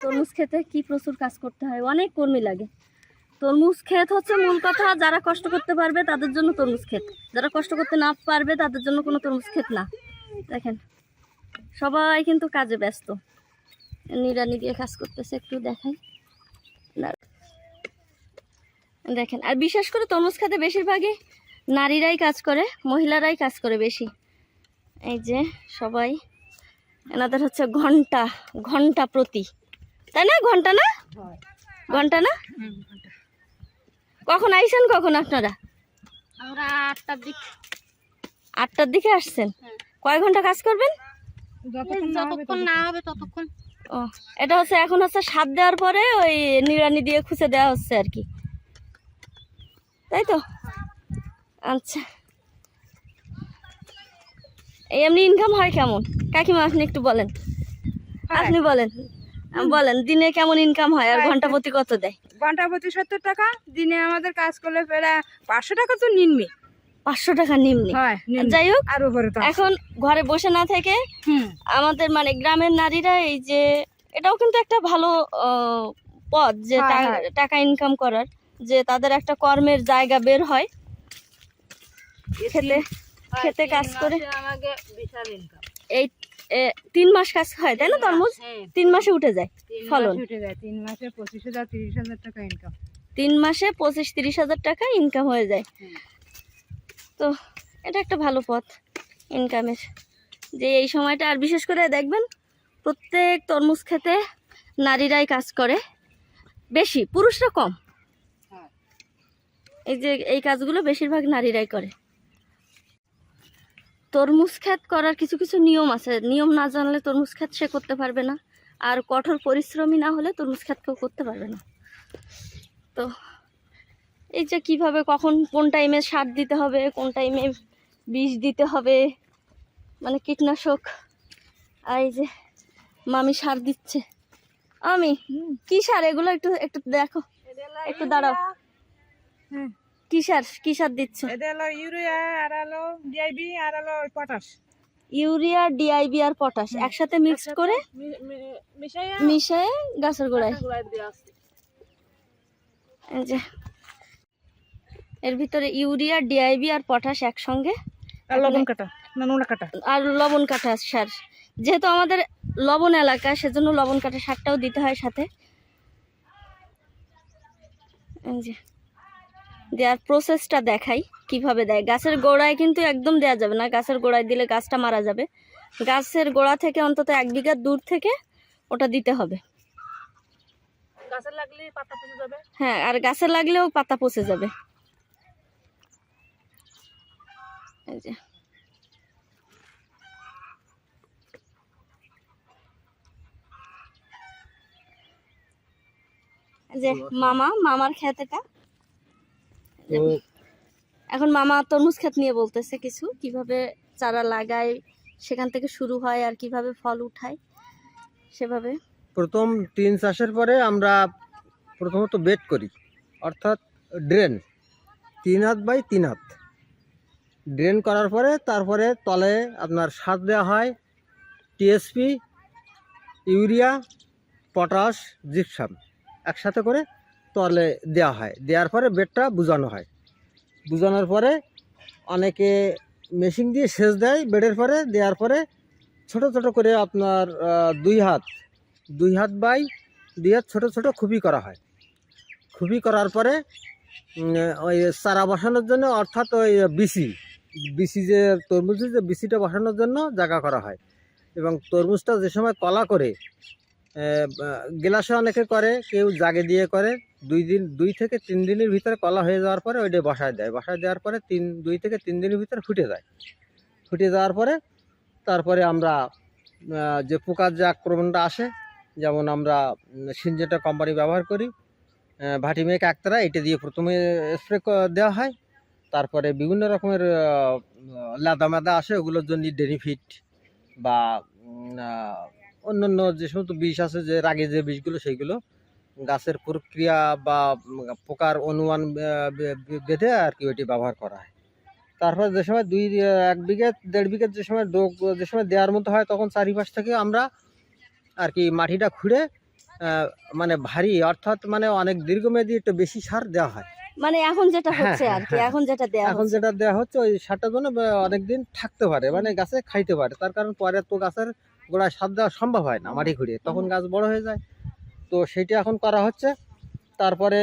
তরমুজ খেতে কি প্রচুর কাজ করতে হয়, অনেক কর্মী লাগে। তরমুজ ক্ষেত হচ্ছে মূল কথা, যারা কষ্ট করতে পারবে তাদের জন্য তরমুজ ক্ষেত, যারা কষ্ট করতে না পারবে তাদের জন্য কোনো তরমুজ ক্ষেত না। দেখেন সবাই কিন্তু কাজে ব্যস্ত, নিড়ানি দিয়ে কাজ করতেছে, একটু দেখাই। দেখেন, আর বিশেষ করে তরমুজ খেতে বেশিরভাগই নারীরাই কাজ করে, মহিলারাই কাজ করে বেশি। এই যে সবাই, এনাদের হচ্ছে ঘন্টা ঘন্টা প্রতি, তাই না? ঘন্টা না, ঘন্টা না? কখন আইছেন, কখন আপনারা? আমরা 8টার দিকে। 8টার দিকে আসছেন। কয় ঘন্টা কাজ করবেন? যতক্ষণ না হবে ততক্ষণ। ও, এটা হচ্ছে এখন হচ্ছে সার দেওয়ার পরে ওই নিড়ানি দিয়ে খুঁজে দেওয়া হচ্ছে আর কি, তাই তো? আচ্ছা, এই এমনি ইনকাম হয় কেমন কাকিমা, আপনি একটু বলেন। আপনি বলেন, বলেন দিনে কেমন ইনকাম হয় আর ঘন্টা প্রতি কত দেয়? ঘন্টা প্রতি 70 টাকা। দিনে আমাদের কাজ করলে প্রায় 500 টাকা তো নিম্নে। 500 টাকা নিম্নে। যাই হোক, আর উপরে তো এখন ঘরে বসে না থেকে আমাদের মানে গ্রামের নারীরা, এই যে এটাও কিন্তু একটা ভালো পথ যে টাকা ইনকাম করার, যে তাদের একটা কর্মের জায়গা বের হয়, খেতে খেতে কাজ করে। এই 3 মাস কাজ হয়, তাই না? তরমুজ 3 মাসে উঠে যায় ফলন। 3 মাসে 25,000 30,000 টাকা ইনকাম। 3 মাসে 25-30 হাজার টাকা ইনকাম হয়ে যায়। তো এটা একটা ভালো পথ ইনকামের, যে এই সময়টা। আর বিশেষ করে দেখবেন প্রত্যেক তরমুজ খেতে নারীরাই কাজ করে বেশি, পুরুষরা কম। এই যে এই কাজগুলো বেশিরভাগ নারীরাই করে। তরমুজ ক্ষেত করার কিছু কিছু নিয়ম আছে, নিয়ম না জানলে তরমুজ ক্ষেত সে করতে পারবে না, আর কঠোর পরিশ্রমী না হলে তরমুজ ক্ষেত কেউ করতে পারবে না। তো এই যে কিভাবে কখন কোন টাইমে সার দিতে হবে, কোন টাইমে বিষ দিতে হবে, মানে কীটনাশক। আর এই যে মামি সার দিচ্ছে। আমি কি সার এগুলো একটু একটু দেখো, একটু দাঁড়াও। কি সার দিচ্ছে? এটা হলো ইউরিয়া, আর হলো ডিআইবি, আর হলো পটাশ। ইউরিয়া, ডিআইবি আর পটাশ একসাথে মিক্স করে মিশিয়ে গাছের গোড়ায়। এই যে এর ভিতরে ইউরিয়া, ডিআইবি আর পটাশ একসঙ্গে, আর লবণ কাটা, নোনা কাটা, আর লবণ কাটা সার। যেহেতু আমাদের লবণ এলাকা, সেজন্য লবণ কাটা সারটাও দিতে হয় সাথে। এই যে দেওয়ার প্রসেসটা দেখাই কিভাবে দেয়। গাছের গোড়ায় কিন্তু একদম দেওয়া যাবে না, গাছের গোড়ায় দিলে গাছটা মারা যাবে। গাছের গোড়া থেকে অন্তত 1 বিঘা দূর থেকে ওটা দিতে হবে। গাছের লাগলে পাতা পচে যাবে। হ্যাঁ, আর গাছের লাগলেও পাতা পচে যাবে। এই যে যে মামার ক্ষেত এটা। এখন মামা তরমুজ ক্ষেত নিয়ে বলতেছে কিছু, কিভাবে চারা লাগায়, সেখান থেকে শুরু হয় আর কিভাবে ফল উঠায় সেভাবে। প্রথম 3 চাষের পরে আমরা প্রথমত বেড করি, অর্থাৎ ড্রেন 3 হাত বাই 3 হাত ড্রেন করার পরে তারপরে তলে আপনার সার দেওয়া হয়, টিএসপি, ইউরিয়া, পটাশ, জিপসাম একসাথে করে তলে দেওয়া হয়। দেওয়ার পরে বেডটা বুঝানো হয়, বুঝানোর পরে অনেকে মেশিন দিয়ে সেচ দেয়। বেডের পরে দেওয়ার পরে ছোট ছোট করে আপনার 2 হাত বাই 2 হাত ছোটো ছোটো খুপি করা হয়। খুপি করার পরে ওই চারা বসানোর জন্য, অর্থাৎ ওই বিসি যে তরমুজের যে বিসিটা বসানোর জন্য জায়গা করা হয়। এবং তরমুজটা যে সময় কলা করে, গ্লাসে অনেকে করে, কেউ জাগে দিয়ে করে, 2 থেকে 3 দিনের ভিতরে কলা হয়ে যাওয়ার পরে ওইটা বসায় দেয়। বসায় দেওয়ার পরে 2 থেকে 3 দিনের ভিতরে ফুটে যায়। ফুটে যাওয়ার পরে তারপরে আমরা যে পোকার যে আক্রমণটা আসে, যেমন আমরা সিনজেন্টা কোম্পানি ব্যবহার করি, ভাটিমেক একতারা, এটা দিয়ে প্রথমে স্প্রে দেওয়া হয়। তারপরে বিভিন্ন রকমের লাদা মাদা আসে, ওগুলোর জন্য ডেনিফিট বা অন্যান্য যে সমস্ত বিষ আছে, যে রাগে যে বিষগুলো, সেইগুলো গাছের প্রক্রিয়া বা পোকার অনুমান বেঁধে আর কি ওইটি ব্যবহার করা হয়। তারপর যে সময় 1 বিঘা 1.5 বিঘার যে সময় ডোক যে সময় দেওয়ার মতো হয়, তখন চারিপাশ থেকে আমরা আর কি মাটিটা খুঁড়ে মানে ভারী, অর্থাৎ মানে অনেক দীর্ঘমেয়াদী একটু বেশি সার দেওয়া হয়। মানে এখন যেটা হ্যাঁ, হচ্ছে হ্যাঁ, আর কি, হ্যাঁ। এখন যেটা দেয়া এখন হচ্ছে। যেটা দেওয়া হচ্ছে ওই সারটা যেন অনেকদিন থাকতে পারে, মানে গাছে খাইতে পারে। তার কারণ পরে তো গাছের গোড়ায় সার দেওয়া সম্ভব হয় না মাটি খুঁড়িয়ে, তখন গাছ বড় হয়ে যায়। তো সেইটা এখন করা হচ্ছে। তারপরে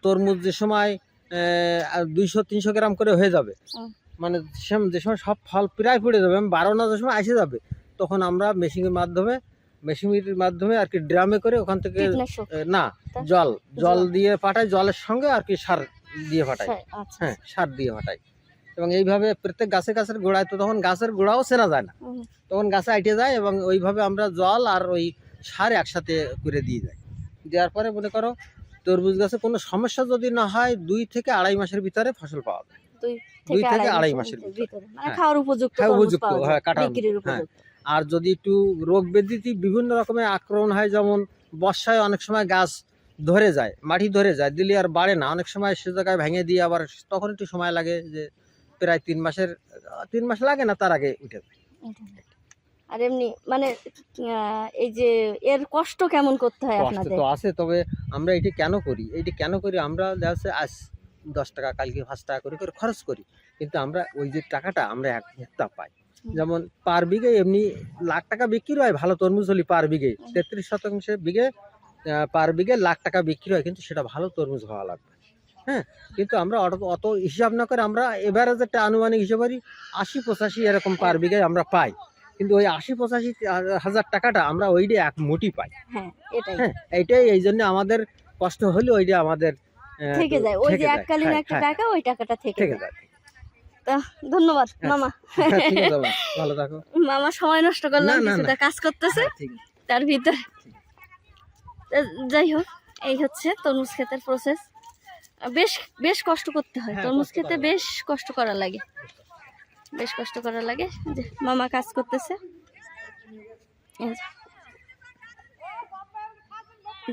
তরমুজ যে সময় 200-300 গ্রাম করে হয়ে যাবে, হুম। মানে যে সময় সব ফল প্রায় পড়ে যাবে, 12 না যে সময় এসে যাবে, তখন আমরা মেশিনের মাধ্যমে আর কি ড্রামে করে ওখান থেকে কীটনাশক। না তা? জল জল। দিয়ে পাঠাই, জলের সঙ্গে আর কি সার দিয়ে পাঠাই। আচ্ছা। হ্যাঁ, সার দিয়ে পাঠাই। এবং এইভাবে প্রত্যেক গাছের গোড়ায়, তো তখন গাছের গোড়াও চেনা যায় না, হুম। তখন গাছে আইটে যায়, এবং ওইভাবে আমরা জল আর ওই সার একসাথে করে দিয়ে যাই। দেওয়ার পরে মনে করো তরমুজ গাছে কোনো সমস্যা যদি না হয়, 2 থেকে আড়াই মাসের ভিতরে ফসল পাওয়া যায়। 2 থেকে আড়াই মাসের মাসের ভিতরে মানে হ্যাঁ। খাওয়ার উপযুক্ত হ্যাঁ, তরমুজ উপযুক্ত, পাওয়া যায়, হ্যাঁ, কাটার বিক্রির হ্যাঁ। উপযুক্ত। আর যদি একটু রোগ ব্যাধিতে বিভিন্ন রকমের আক্রমণ হয়, যেমন বর্ষায় অনেক সময় গাছ ধরে যায়, মাটি ধরে যায়, দিলে আর বাড়ে না, অনেক সময় সে জায়গায় ভেঙে দিয়ে আবার তখন একটু সময় লাগে, যে প্রায় 3 মাস লাগে না, তার আগে উঠে যায়। আর এমনি মানে এই যে এর কষ্ট কেমন করতে হয় কষ্ট আপনাদের? তো আছে, তবে আমরা এটি কেন করি, আমরা দেখা যাচ্ছে আজ 10 টাকা, কালকে 5 টাকা করে করে খরচ করি, কিন্তু আমরা ওই যে টাকাটা আমরা এক মুক্তা পাই। যেমন পার বিঘে এমনি লাখ টাকা বিক্রি হয় ভালো তরমুজ হলে, পার বিঘে 33 বিঘে পার বিঘে লাখ টাকা বিক্রি হয়, কিন্তু সেটা ভালো তরমুজ হওয়া লাগবে। হ্যাঁ, কিন্তু আমরা অত হিসাব না করে আমরা এভারেজ একটা আনুমানিক হিসাব করি 80-85 এরকম পার বিঘে আমরা পাই, কিন্তু ওই 80-85 হাজার টাকাটা আমরা ওইটা এক মুঠি পাই। হ্যাঁ, এটাই হ্যাঁ, এইটাই এই জন্য আমাদের কষ্ট হলে ওইটা আমাদের থেকে যায়, ওই যে থেকে যায়। এককালীন হ্যাঁ, একটা হ্যাঁ, টাকা, ওই টাকাটা থেকে থেকে যায়। যায়। তা ধন্যবাদ হ্যাঁ। মামা। ঠিক আছে, ভালো থাকো। মামা সময় নষ্ট করলাম, না, না, কিছুটা কাজ করতেছে হ্যাঁ, ঠিক আছে। তার ভিতরে। যাই হোক, এই হচ্ছে তরমুজ ক্ষেতের প্রসেস। বেশ কষ্ট করতে হয়, হ্যাঁ, তরমুজ কষ্ট খেতে করা বেশ কষ্ট করা লাগে, বেশ কষ্ট করা লাগে। যে মামা কাজ করতেছে, এই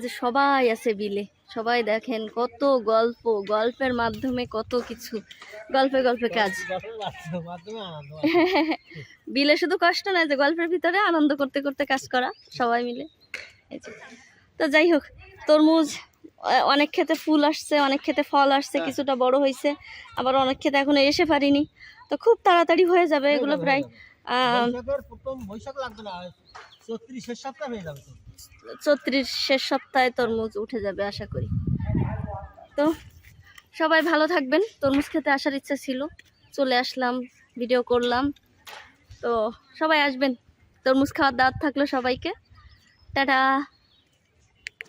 যে সবাই আছে বিলে, সবাই দেখেন কত গল্পের মাধ্যমে কত কিছু, গল্পে কাজ। বিলে শুধু কষ্ট নয়, যে গল্পের ভিতরে আনন্দ করতে করতে কাজ করা সবাই মিলে। এই যে, তো যাই হোক, তরমুজ অনেক ক্ষেতে ফুল আসছে, অনেক ক্ষেতে ফল আসছে, কিছুটা বড় হয়েছে, আবার অনেক ক্ষেতে এখনো এসে পারিনি। তো খুব তাড়াতাড়ি হয়ে যাবে এগুলো, প্রায় বৈশাখ লাগবে না, 34 শেষ সপ্তাহ হয়ে যাবে। 34 শেষ সপ্তাহে তরমুজ উঠে যাবে আশা করি। তো সবাই ভালো থাকবেন। তরমুজ খেতে আসার ইচ্ছা ছিল, চলে আসলাম, ভিডিও করলাম। তো সবাই আসবেন, তরমুজ খাওয়ার দাওয়াত থাকলো সবাইকে। টাটা।